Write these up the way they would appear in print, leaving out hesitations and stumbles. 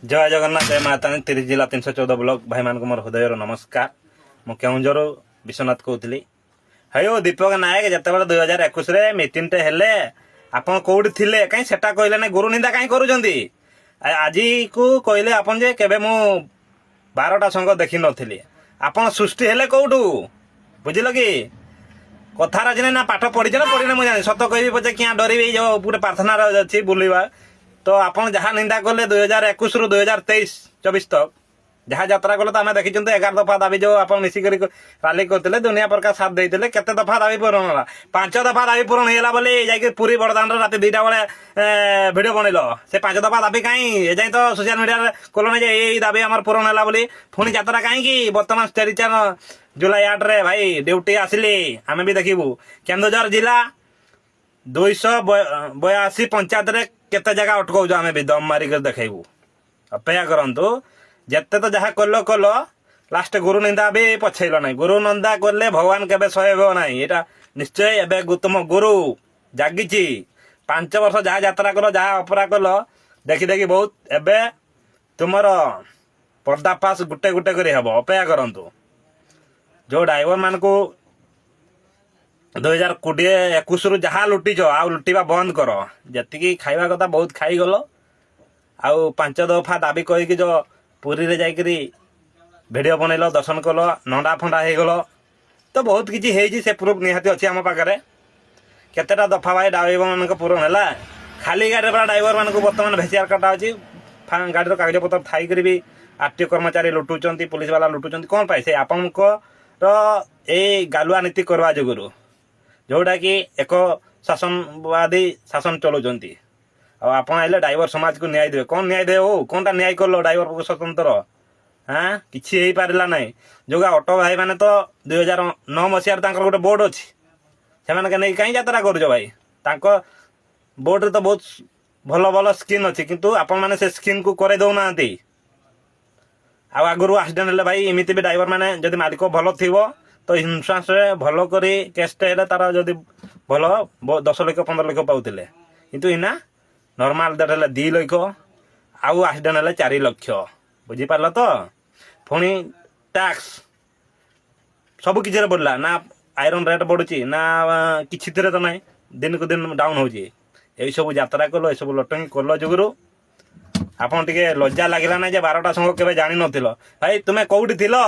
जय जगन्नाथ जय माता 30 जिला 314 ब्लॉक भाई मान मोर हृदय नमस्कार। मु केउंझर विश्वनाथ कहूली। हयो दीपक नायक जिते 2021 मीटिंग टे हेले आपन कोउडी थिले कहीं सेटा कहले ना गुरु निंदा कहीं करूछंती। आज को कहले आपन जे केबे मु 12टा संग देखि नथिली आपन सृष्टि हेले कोउठू बुझिल कि कथार आज ना पाठ पढ़ी ना पढ़ी ना मुझे सत कहबी पचे क्या डरबी जो पूरे प्रार्थना अच्छी बुलवा तो आपन जहाँ निंदा कले 2021 रु 2023-24 तक जहाँ यात्रा कले तो आम देखी 11 दफा दाबी जो आप मिसिक राली करते दुनिया प्रकार साथ देते केते दफा दाबी पूरण है 5 दफा दाबी पूरण होगा बोली जाकि पुरी बड़दान राति 2टा बेले भिड बनइल से 5 दफा दाबी कहीं एजाई तो सोशल मीडिया कल ये दाबी आम पूरण है बोली पुणी यात्रा कहीं बर्तमान स्टेरिचार जुलाई 8 रे भाई ड्यूटी आसिली आम भी देखू केन्दुझर जिला 282 पंचायत रे केते जगह अटकाऊ आम भी दम मारिक देखू अपेक्षा करतु जिते तो जहाँ कल कल लास्ट गुरु निंदा भी पछेल ना गुरु निंदा कले भगवान केबे सहब ना यहाँ निश्चय एवं तुम गुरु जागी 5 वर्ष जहाँ यात्रा कल जहाँ अपरा कल देखी देखी बहुत एबे तुमर पर्दाफाश गुटे गुटे कर हम अपेक्षा करतु जो ड्राइवर मान को 2020-21 रु जहाँ लुटिच आउ लुटिवा बंद कर जी खाइबा कथा बहुत खाईगल आउ 5 दफा दाबी कहीकि जो पुरी रे जाइकरी भिडियो बनइल दर्शन कल नंडा फंडा हो गल तो बहुत किसी से प्रूफ निहाती अच्छी आम पाखे केतेटा दफा भाई ड्राइवर मान पूरण है खाली गाड़ी ड्राइवर मान को बर्तमान भेसिआर काटा अच्छी गाड़ी कागज पत्र थी भी आरटीओ कर्मचारी लुटुंट पुलिस वाला लुटुंट कौन पाए से आपंकर ये गालुआ नीति करवा जोगुरु जोटा कि एक शासनवादी शासन चलाउछंती आप आइले ड्राइवर समाज को न्याय देवे कौन न्याय देव हो कौनटा न्याय कल ड्राइवर को स्वतंत्र हाँ किसी हो पारा ना जो ऑटो भाई मैंने तो 2009 मसीह गोटे बोर्ड अच्छी से नहीं कहीं यात्रा कर भाई बोर्ड रे तो बहुत भल भल स्कीम अच्छी किंतु आपण मैंने से स्कीम को करे दौना आगु एक्सीडेंट हेल्ले भाई एमती भी ड्राइवर मैंने जब मालिक भल थी तो इन्शुरांस भल कर केसटे तार जदि भल 10 लाख 15 लाख पाते किंतु इना नॉर्मल डेट है 2 लाख आउ एक्सीडेंट है 4 लाख बुझीपार तो पुणी टैक्स सब किसी बढ़ला ना आयरन रेट बढ़ुची ना किसी तो ना दिन को दिन डाउन हो सब यात्रा कल सब लटंगी कल जुगुरु आपन टिके लज्जा लगिला ना 12टा संग केबे जानि नथिलो भाई तुमे कोउठी थिलो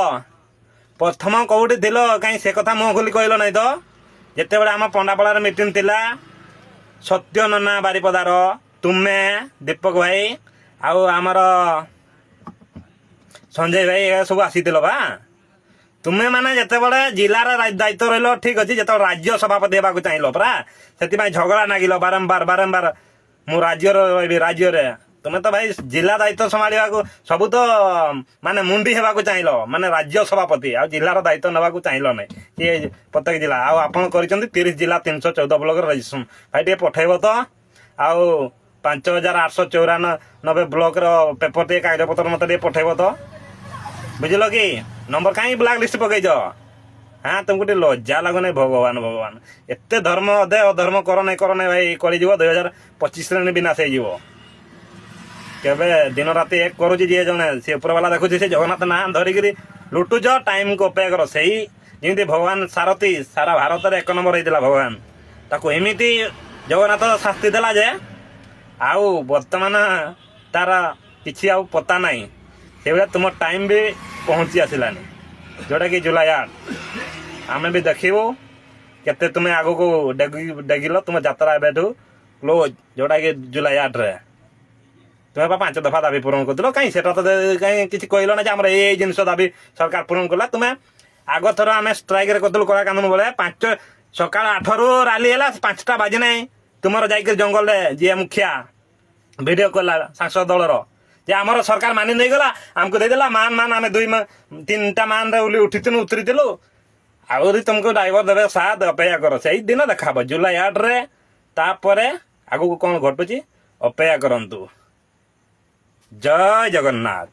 प्रथम कोउठी थिलो कहीं से कथा मुह खोली कहलो नहीं तो जेते बेले आम पंडापड़ा रे मीटिंग थिला सत्य नना बारिपदार तुमे दीपक भाई आउ आमर संजय भाई सब आसीथिलो बा तुमे माने जेते बेले जिलार दायित्व रहिलो ठीक अछि जेते राज्य सभापति हेबा को चाहिलो परा सेति भाई झगड़ा नागिलो बारंबार मु राज्य रे तुम्हें तो भाई जिला दायित्व संभाल सब तो माने मुंडी हेबा को चाहिलो माने राज्य सभापति आ जिलार दायित्व नेबा को चाहिलो नै ये प्रत्येक जिला आ आपण करिसंती 30 जिला 314 ब्लॉक रजिस्ट्रेशन भाई टे पठेबो तो आ 5894 ब्लॉक रो पेपर टे कागज पत्र मते टे पठेबो तो बुझिलो कि नंबर काई ब्लैक लिस्ट पकई जो हाँ तुमको टे लज्जा लागो नै भगवान भगवान एते धर्म अधे अधर्म कर नै भाई कली जीवो 2025 रे विनाश हे जीवो केबे दिन राति एक करुची जी जने से ऊपर वाला देखु से जगन्नाथ ना धरिक लुटुच टाइम को पे कर सही जमी भगवान सारथी सारा भारत रे 1 नंबर होता भगवान ताको एमिति जगन्नाथ शास्ति देला जे आउ वर्तमान तार किसी आउ पता नहीं से तुम टाइम भी पहुंची आसलानी जोटा कि जुलाई 8 आम भी देखू केते तुम्हें आगो को डेगिल तुम यात्रा एबेठू क्लोज जोटा कि जुलाई 8 रे तुम्हें 5 दफा दाबी पूरण कर कहीं से कहीं किसी कहल ना आम ये जिनस दाबी सरकार पूरण कला तुम्हें आग थर आम स्ट्राइक कलु कला कानून बेले 5 सकाल 8 रु राली है 5टा बाजी ना तुम जाकर जंगल जी मुखिया वीडियो कला सांसद दलर जे आमर सरकार मानि नहीं गला आमको देदेला मान आम 2-3टा मान रे उठिलु उतरीलु आहरी तुमको ड्राइवर देवे साथ अपेक्षा कर से दिन देखा जुलाई 8 रे तापर आगू कौन घटुची अपेक्षा करंतु जय जगन्नाथ।